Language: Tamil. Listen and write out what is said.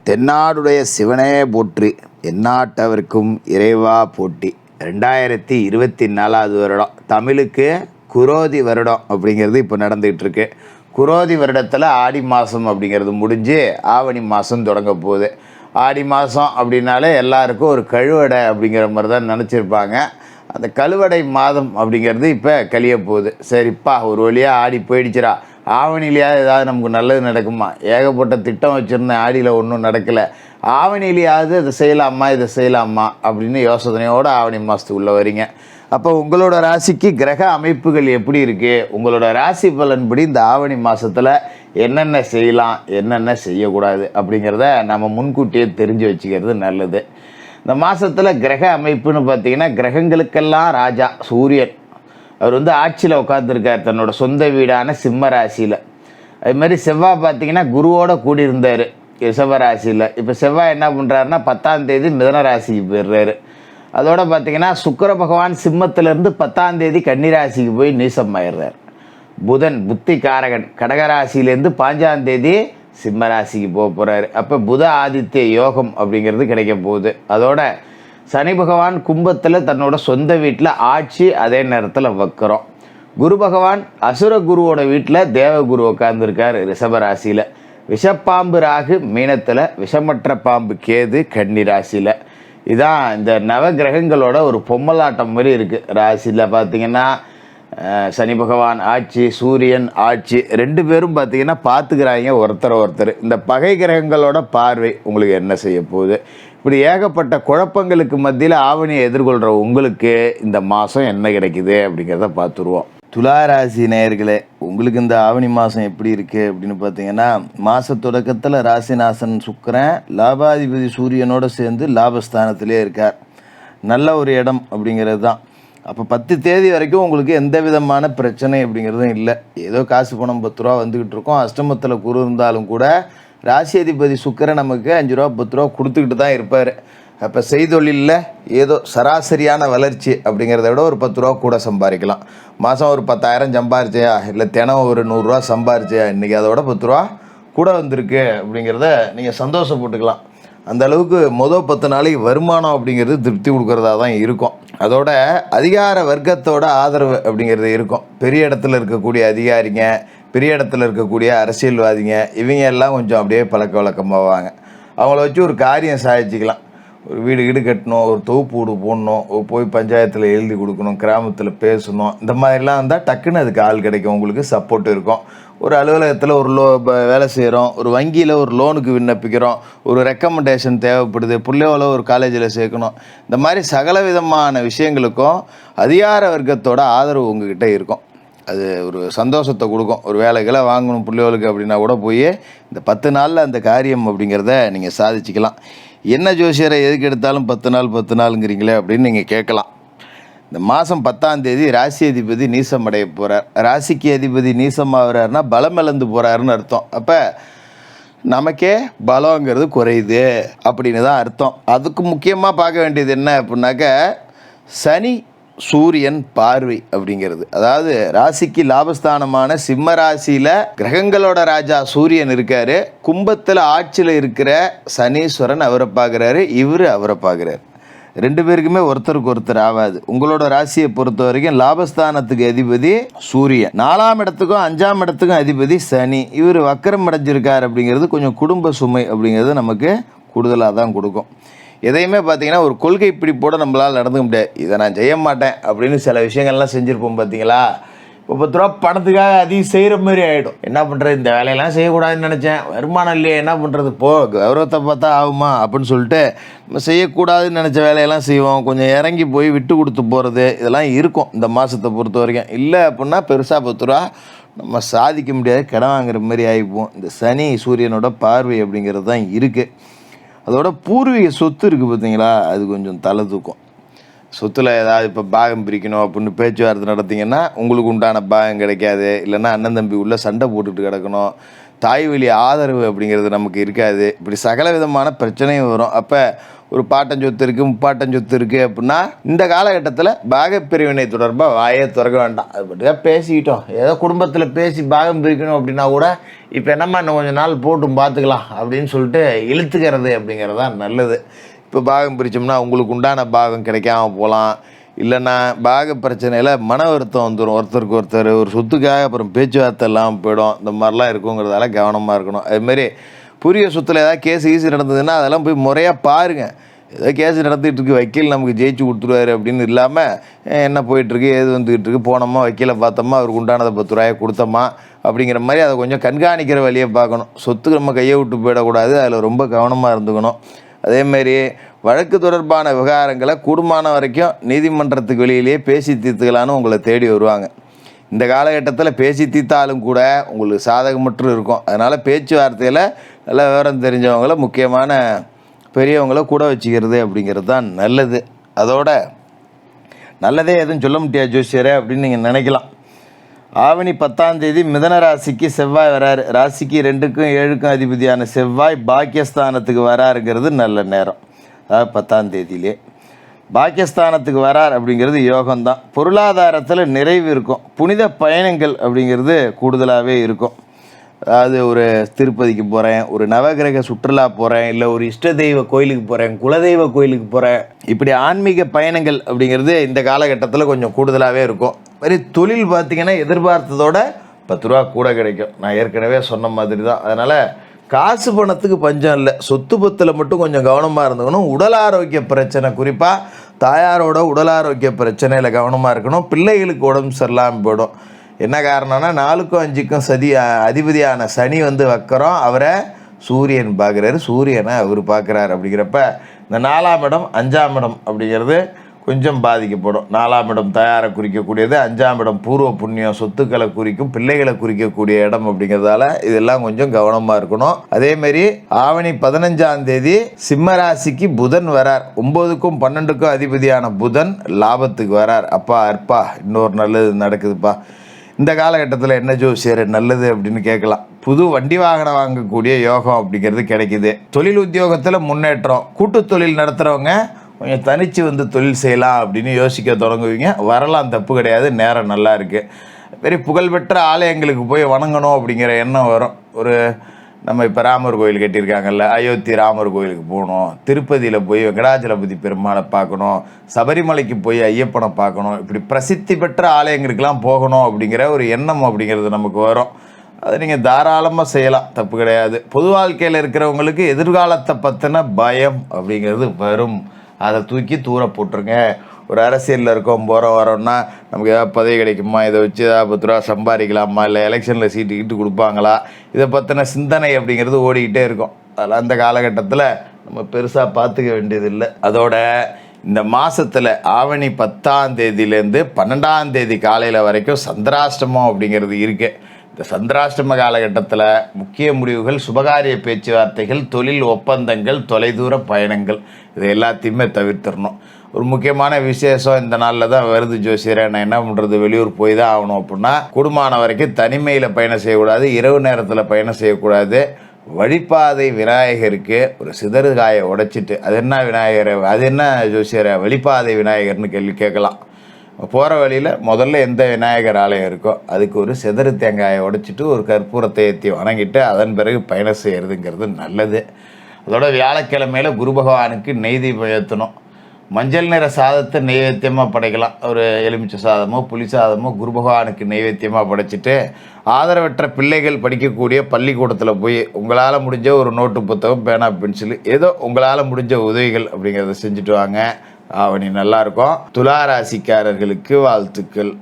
தென்னாடுடைய சிவனே போற்றி, எந்நாட்டவர்க்கும் இறைவா போற்றி. 2024 வருடம் தமிழுக்கு குரோதி வருடம் அப்படிங்கிறது இப்போ நடந்துகிட்டு இருக்கு. குரோதி வருடத்தில் ஆடி மாதம் அப்படிங்கிறது முடிஞ்சு ஆவணி மாதம் தொடங்க போகுது. ஆடி மாதம் அப்படின்னாலே எல்லாருக்கும் ஒரு கழுவடை அப்படிங்கிற மாதிரி தான் நினச்சிருப்பாங்க. அந்த கழுவடை மாதம் அப்படிங்கிறது இப்போ கழிய போகுது. சரிப்பா, ஒரு வழியாக ஆடி போயிடுச்சுரா, ஆவணிலையாவது ஏதாவது நமக்கு நல்லது நடக்குமா? ஏகப்பட்ட திட்டம் வச்சுருந்தேன், ஆடியில் ஒன்றும் நடக்கலை. ஆவணிலையாவது இதை செய்யலாமா இதை செய்யலாமா அப்படின்னு யோசனையோடு ஆவணி மாதத்துக்குள்ளே வரீங்க. அப்போ உங்களோட ராசிக்கு கிரக அமைப்புகள் எப்படி இருக்குது, உங்களோட ராசி பலன்படி இந்த ஆவணி மாதத்தில் என்னென்ன செய்யலாம் என்னென்ன செய்யக்கூடாது அப்படிங்கிறத நம்ம முன்கூட்டியே தெரிஞ்சு வச்சுக்கிறது நல்லது. இந்த மாதத்தில் கிரக அமைப்புன்னு பார்த்தீங்கன்னா, கிரகங்களுக்கெல்லாம் ராஜா சூரியன். அவர் ஆட்சியில் உட்காந்துருக்கார் தன்னோட சொந்த வீடான சிம்ம ராசியில். அதுமாதிரி செவ்வாய் பார்த்திங்கன்னா குருவோடு கூடியிருந்தார் ரிஷப ராசியில். இப்போ செவ்வாய் என்ன பண்ணுறாருன்னா 10ஆம் தேதி மிதன ராசிக்கு போயிடுறாரு. அதோடு பார்த்திங்கன்னா சுக்கிர பகவான் சிம்மத்திலேருந்து 10ஆம் தேதி கன்னிராசிக்கு போய் நீசமாயிடுறார். புதன் புத்தி காரகன் கடகராசிலேருந்து 5ஆம் தேதி சிம்ம ராசிக்கு போக போகிறாரு. அப்போ புத ஆதித்ய யோகம் அப்படிங்கிறது கிடைக்க போகுது. அதோட சனி பகவான் கும்பத்தில் தன்னோட சொந்த வீட்டில் ஆட்சி, அதே நேரத்தில் வக்கரம். குரு பகவான் அசுர குருவோட வீட்டில் தேவகுரு உட்கார்ந்துருக்கார் ரிஷபராசியில். விஷப்பாம்பு ராகு மீனத்தில், விஷமற்ற பாம்பு கேது கன்னி ராசியில். இதான் இந்த நவகிரகங்களோட ஒரு பொம்மலாட்டம் மாதிரி இருக்குது. ராசியில் பார்த்திங்கன்னா சனி பகவான் ஆட்சி, சூரியன் ஆட்சி, 2 பேரும் பார்த்திங்கன்னா பார்த்துக்கிறாங்க ஒருத்தர். இந்த பகை கிரகங்களோட பார்வை உங்களுக்கு என்ன செய்ய போகுது? இப்படி ஏகப்பட்ட குழப்பங்களுக்கு மத்தியில் ஆவணியை எதிர்கொள்கிற உங்களுக்கு இந்த மாதம் என்ன கிடைக்குது அப்படிங்கிறத பார்த்துருவோம். துளாராசி நேயர்களே, உங்களுக்கு இந்த ஆவணி மாதம் எப்படி இருக்குது அப்படின்னு பார்த்தீங்கன்னா, மாத தொடக்கத்தில் ராசிநாசன் சுக்கிரன் லாபாதிபதி சூரியனோடு சேர்ந்து லாபஸ்தானத்திலே இருக்கார். நல்ல ஒரு இடம் அப்படிங்கிறது தான். அப்போ 10 தேதி வரைக்கும் உங்களுக்கு எந்த விதமான பிரச்சனை அப்படிங்கிறதும் இல்லை. ஏதோ காசு பணம் 10 ரூபா வந்துக்கிட்டு இருக்கோம். அஷ்டமத்தில் குரு இருந்தாலும் கூட ராசி அதிபதி சுக்கிரன் நமக்கு 5 ரூபா 10 ரூபா கொடுத்துக்கிட்டு தான் இருப்பார். அப்போ செய்தொழிலில் ஏதோ சராசரியான வளர்ச்சி அப்படிங்கிறத விட ஒரு 10 ரூபா கூட சம்பாதிக்கலாம். மாதம் ஒரு 10,000 சம்பாரிச்சியா, இல்லை தினம் ஒரு 100 ரூபா சம்பாரிச்சியா, இன்றைக்கி அதோட 10 ரூபா கூட வந்திருக்கு அப்படிங்கிறத நீங்கள் சந்தோஷப்பட்டுக்கலாம். அந்த அளவுக்கு மொதல் 10 நாளைக்கு வருமானம் அப்படிங்கிறது திருப்தி கொடுக்குறதா தான் இருக்கும். அதோட அதிகார வர்க்கத்தோட ஆதரவு அப்படிங்கிறது இருக்கும். பெரிய இடத்துல இருக்கக்கூடிய அதிகாரிங்க, பெரிய இடத்துல இருக்கக்கூடிய அரசியல்வாதிங்க, இவங்க எல்லாம் கொஞ்சம் அப்படியே பழக்க வழக்கமாவாங்க. அவங்கள வச்சு ஒரு காரியம் சாதிச்சிக்கலாம். ஒரு வீடு கட்டணும், ஒரு தொகுப்பு வீடு போடணும், போய் பஞ்சாயத்தில் எழுதி கொடுக்கணும், கிராமத்தில் பேசணும், இந்த மாதிரிலாம் இருந்தால் டக்குன்னு அதுக்கு ஆள் கிடைக்கும், உங்களுக்கு சப்போர்ட் இருக்கும். ஒரு அலுவலகத்தில் ஒரு வேலை செய்கிறோம், ஒரு வங்கியில் ஒரு லோனுக்கு விண்ணப்பிக்கிறோம், ஒரு ரெக்கமெண்டேஷன் தேவைப்படுது, பிள்ளையோல ஒரு காலேஜில் சேர்க்கணும், இந்த மாதிரி சகல விதமான விஷயங்களுக்கும் அதிகார வர்க்கத்தோட ஆதரவு உங்ககிட்ட இருக்கும். அது ஒரு சந்தோஷத்தை கொடுக்கும். ஒரு வேலைகளை வாங்கணும் பிள்ளைகளுக்கு அப்படின்னா கூட போய் இந்த 10 நாளில் அந்த காரியம் அப்படிங்கிறத நீங்கள் சாதிச்சிக்கலாம். என்ன ஜோசியரை எதுக்கு எடுத்தாலும் 10 நாளுங்கிறீங்களே அப்படின்னு நீங்கள் கேட்கலாம். இந்த மாதம் 10ஆம் தேதி ராசி அதிபதி நீசம் அடைய போகிறார். ராசிக்கு அதிபதி நீசமாகறாருன்னா பலம் இழந்து போகிறாருன்னு அர்த்தம். அப்போ நமக்கே பலங்கிறது குறையுது அப்படின்னு தான் அர்த்தம். அதுக்கு முக்கியமாக பார்க்க வேண்டியது என்ன அப்படின்னாக்க, சனி சூரியன் பார்வை அப்படிங்கிறது. அதாவது ராசிக்கு லாபஸ்தானமான சிம்ம ராசியில் கிரகங்களோட ராஜா சூரியன் இருக்கார். கும்பத்தில் ஆட்சியில் இருக்கிற சனீஸ்வரன் அவரை பார்க்குறாரு, இவர் அவரை பார்க்குறாரு. 2 பேருக்குமே ஒருத்தருக்கு ஒருத்தர் ஆகாது. உங்களோட ராசியை பொறுத்த வரைக்கும் லாபஸ்தானத்துக்கு அதிபதி சூரியன், 4ஆம் இடத்துக்கும் 5ஆம் இடத்துக்கும் அதிபதி சனி. இவர் வக்கரம் அடைஞ்சிருக்கார் அப்படிங்கிறது கொஞ்சம் குடும்ப சுமை அப்படிங்கிறது நமக்கு கூடுதலாக தான் கொடுக்கும். எதையுமே பார்த்தீங்கன்னா ஒரு கொள்கை பிடிப்போடு நம்மளால் நடந்துக்க முடியாது. இதை நான் செய்ய மாட்டேன் அப்படின்னு சில விஷயங்கள்லாம் செஞ்சுருப்போம் பார்த்தீங்களா. இப்போ 10 ரூபா பணத்துக்காக அதிகம் செய்கிற மாதிரி ஆகிடும். என்ன பண்ணுறது, இந்த வேலையெல்லாம் செய்யக்கூடாதுன்னு நினச்சேன், வருமானம் இல்லையே என்ன பண்ணுறது, கௌரவத்தை பார்த்தா ஆகுமா அப்படின்னு சொல்லிட்டு நம்ம செய்யக்கூடாதுன்னு நினச்ச வேலையெல்லாம் செய்வோம். கொஞ்சம் இறங்கி போய் விட்டு கொடுத்து போகிறது இதெல்லாம் இருக்கும் இந்த மாதத்தை பொறுத்த வரைக்கும். இல்லை அப்படின்னா பெருசாக 10 ரூபா நம்ம சாதிக்க முடியாது, கடன் வாங்குற மாதிரி ஆகிப்போம். இந்த சனி சூரியனோட பார்வை அப்படிங்கிறது தான் இருக்குது. அதோட பூர்வீக சொத்து இருக்குது பார்த்தீங்களா, அது கொஞ்சம் தலை தூக்கும். சொத்தில் ஏதாவது இப்போ பாகம் பிரிக்கணும் அப்படின்னு பேச்சுவார்த்தை நடத்திங்கன்னா உங்களுக்கு உண்டான பாகம் கிடைக்காது. இல்லைன்னா அண்ணன் தம்பி உள்ள சண்டை போட்டுட்டு கிடக்கணும். தாய் வழி ஆதரவு அப்படிங்கிறது நமக்கு இருக்காது. இப்படி சகல விதமான பிரச்சனையும் வரும். அப்போ ஒரு பாட்டன் சொத்து இருக்குது, முப்பாட்டன் சொத்து இருக்குது அப்படின்னா இந்த காலகட்டத்தில் பாகப்பிரிவினை தொடர்பாக வாயே திறக்க வேண்டாம். அது பற்றியா பேசிக்கிட்டோம். ஏதோ குடும்பத்தில் பேசி பாகம் பிரிக்கணும் அப்படின்னா கூட இப்போ என்னம்மா இன்னும் கொஞ்சம் நாள் போட்டும் பார்த்துக்கலாம் அப்படின்னு சொல்லிட்டு இழுத்துக்கிறது அப்படிங்கிறது தான் நல்லது. இப்போ பாகம் பிரித்தோம்னா உங்களுக்கு உண்டான பாகம் கிடைக்காம போகலாம். இல்லைன்னா பாக பிரச்சனையில் மன வருத்தம் வந்துடும் ஒருத்தருக்கு ஒருத்தர். ஒரு சொத்துக்காக அப்புறம் பேச்சுவார்த்தை இல்லாமல் போயிடும். இந்த மாதிரிலாம் இருக்குங்கிறதால கவனமாக இருக்கணும். அதுமாரி புரிய சொத்தில் ஏதாவது கேஸ் ஈஸி நடந்ததுன்னா அதெல்லாம் போய் முறையாக பாருங்கள். ஏதோ கேஸ் நடந்துகிட்டு இருக்கு, வக்கீல் நமக்கு ஜெயிச்சு கொடுத்துருவாரு அப்படின்னு இல்லாமல் என்ன போயிட்டுருக்கு, ஏது வந்துக்கிட்டு இருக்கு, போனோமா வக்கீலை பார்த்தோமா அவருக்கு உண்டானதை 10 ரூபாயை கொடுத்தோமா அப்படிங்கிற மாதிரி அதை கொஞ்சம் கண்காணிக்கிற வழியை பார்க்கணும். சொத்துக்கு நம்ம கையை விட்டு போயிடக்கூடாது. அதில் ரொம்ப கவனமாக இருந்துக்கணும். அதேமாரி வழக்கு தொடர்பான விவகாரங்களை கூடுமான வரைக்கும் நீதிமன்றத்துக்கு வெளியிலேயே பேசி தீர்த்துக்கலான்னு உங்களை தேடி வருவாங்க. இந்த காலகட்டத்தில் பேசி தீர்த்தாலும் கூட உங்களுக்கு சாதகமற்று இருக்கும். அதனால் பேச்சுவார்த்தையில் நல்லா விவரம் தெரிஞ்சவங்கள, முக்கியமான பெரியவங்கள கூட வச்சுக்கிறது அப்படிங்கிறது தான் நல்லது. அதோட நல்லதே எதுவும் சொல்ல முடியாது ஜோசியரே அப்படின்னு நீங்கள் நினைக்கலாம். ஆவணி 10ஆம் தேதி மிதன ராசிக்கு செவ்வாய் வராரு. ராசிக்கு 2க்கும் 7க்கும் அதிபதியான செவ்வாய் பாக்கியஸ்தானத்துக்கு வராருங்கிறது நல்ல நேரம். அதாவது 10ஆம் தேதியிலே பாக்கியஸ்தானத்துக்கு வரார் அப்படிங்கிறது யோகம்தான். பொருளாதாரத்தில் நிறைவு இருக்கும். புனித பயணங்கள் அப்படிங்கிறது கூடுதலாகவே இருக்கும். அதாவது ஒரு திருப்பதிக்கு போகிறேன், ஒரு நவகிரக சுற்றுலா போகிறேன், இல்லை ஒரு இஷ்ட தெய்வ கோயிலுக்கு போகிறேன், குலதெய்வ கோயிலுக்கு போகிறேன், இப்படி ஆன்மீக பயணங்கள் அப்படிங்கிறது இந்த காலகட்டத்தில் கொஞ்சம் கூடுதலாகவே இருக்கும். மாதிரி தொழில் பார்த்திங்கன்னா எதிர்பார்த்ததோட 10 ரூபா கூட கிடைக்கும். நான் ஏற்கனவே சொன்ன மாதிரி தான். அதனால் காசு பணத்துக்கு பஞ்சம் இல்லை. சொத்து பத்தில் மட்டும் கொஞ்சம் கவனமாக இருந்துக்கணும். உடல் ஆரோக்கிய பிரச்சனை, குறிப்பாக தாயாரோட உடல் ஆரோக்கிய பிரச்சனையில் கவனமாக இருக்கணும். பிள்ளைகளுக்கு உடம்பு சரியில்லாமல் போயிடும். என்ன காரணம்னா 4க்கும் 5க்கும் அதிபதியான சனி வந்து வக்கரம், அவரை சூரியன் பார்க்குறாரு, சூரியனை அவர் பார்க்குறாரு. அப்படிங்கிறப்ப இந்த 4ஆம் இடம் 5ஆம் இடம் அப்படிங்கிறது கொஞ்சம் பாதிக்கப்படும். 4ஆம் இடம் தயாரை குறிக்கக்கூடியது, 5ஆம் இடம் பூர்வ புண்ணியம் சொத்துக்களை குறிக்கும், பிள்ளைகளை குறிக்கக்கூடிய இடம் அப்படிங்கிறதால இதெல்லாம் கொஞ்சம் கவனமாக இருக்கணும். அதேமாரி ஆவணி 15ஆம் தேதி சிம்ம ராசிக்கு புதன் வரார். 9க்கும் 12க்கும் அதிபதியான புதன் லாபத்துக்கு வரார். அப்பா இன்னொரு நல்லது நடக்குதுப்பா. இந்த காலகட்டத்தில் என்ன ஜோசியர் நல்லது அப்படின்னு கேட்கலாம். புது வண்டி வாகனம் வாங்கக்கூடிய யோகம் அப்படிங்கிறது கிடைக்குது. தொழில் உத்தியோகத்தில் முன்னேற்றம். கூட்டு தொழில் நடத்துகிறவங்க கொஞ்சம் தனித்து வந்து தொழில் செய்யலாம் அப்படின்னு யோசிக்க தொடங்குவீங்க. வரலாம், தப்பு கிடையாது. நேரம் நல்லா இருக்குது. பெரிய புகழ்பெற்ற ஆலயங்களுக்கு போய் வணங்கணும் அப்படிங்கிற எண்ணம் வரும். ஒரு நம்ம இப்போ ராமர் கோயில் கட்டியிருக்காங்கல்ல, அயோத்தி ராமர் கோயிலுக்கு போகணும், திருப்பதியில் போய் வெங்கடாஜலபதி பெருமாளை பார்க்கணும், சபரிமலைக்கு போய் ஐயப்பனை பார்க்கணும், இப்படி பிரசித்தி பெற்ற ஆலயங்களுக்கெல்லாம் போகணும் அப்படிங்கிற ஒரு எண்ணம் அப்படிங்கிறது நமக்கு வரும். அதை நீங்கள் தாராளமாக செய்யலாம், தப்பு கிடையாது. பொது வாழ்க்கையில் இருக்கிறவங்களுக்கு எதிர்காலத்தை பற்றின பயம் அப்படிங்கிறது வரும். அதை தூக்கி தூர போட்டுருங்க. ஒரு அரசியலில் இருக்கோம், போகிறோம் வரோன்னா நமக்கு ஏதாவது பதவி கிடைக்குமா, இதை வச்சு ஏதாவது 10 ரூபா சம்பாதிக்கலாமா, இல்லை எலெக்ஷனில் சீட்டு கொடுப்பாங்களா, இதை பற்றின சிந்தனை அப்படிங்கிறது ஓடிக்கிட்டே இருக்கும். அதில் அந்த காலகட்டத்தில் நம்ம பெருசாக பார்த்துக்க வேண்டியதில்லை. அதோட இந்த மாதத்தில் ஆவணி 10ஆம் தேதியிலேருந்து 12ஆம் தேதி காலையில் வரைக்கும் சந்திராஷ்டமம் அப்படிங்கிறது இருக்குது. இந்த சந்திராஷ்டம காலகட்டத்தில் முக்கிய முடிவுகள், சுபகாரிய பேச்சுவார்த்தைகள், தொழில் ஒப்பந்தங்கள், தொலைதூர பயணங்கள், இது எல்லாத்தையுமே தவிர்த்திடணும். ஒரு முக்கியமான விசேஷம் இந்த நாளில் தான் வருது ஜோசியரை, நான் என்ன பண்ணுறது, வெளியூர் போய் தான் ஆகணும் அப்படின்னா கூடுமான வரைக்கும் தனிமையில் பயணம் செய்யக்கூடாது, இரவு நேரத்தில் பயணம் செய்யக்கூடாது. வழிபாதை விநாயகருக்கு ஒரு சிதறுகாயை உடைச்சிட்டு, அது என்ன விநாயகர், அது என்ன ஜோசியரை வழிபாதை விநாயகர்னு கேள்வி கேட்கலாம். போகிற வழியில் முதல்ல எந்த விநாயகர் ஆலயம் இருக்கோ அதுக்கு ஒரு சிதறு தேங்காயை உடைச்சிட்டு ஒரு கற்பூரத்தை ஏற்றி வணங்கிட்டு அதன் பிறகு பயணம் செய்கிறதுங்கிறது நல்லது. அதோட வியாழக்கிழமையில் குரு பகவானுக்கு நெய் தீபம் ஏற்றணும். மஞ்சள் நிற சாதத்தை நெய்வேத்தியமாக படைக்கலாம். ஒரு எலுமிச்சை சாதமோ புளி சாதமோ குரு பகவானுக்கு நெய்வேத்தியமாக படைச்சிட்டு, ஆதரவற்ற பிள்ளைகள் படிக்கக்கூடிய பள்ளிக்கூடத்தில் போய் உங்களால் முடிஞ்ச ஒரு நோட்டு புத்தகம், பேனா, பென்சில், ஏதோ உங்களால் முடிஞ்ச உதவிகள் அப்படிங்கிறத செஞ்சுட்டு வாங்க. ஆவணி நல்லாயிருக்கும். துலா ராசிக்காரர்களுக்கு வாழ்த்துக்கள்.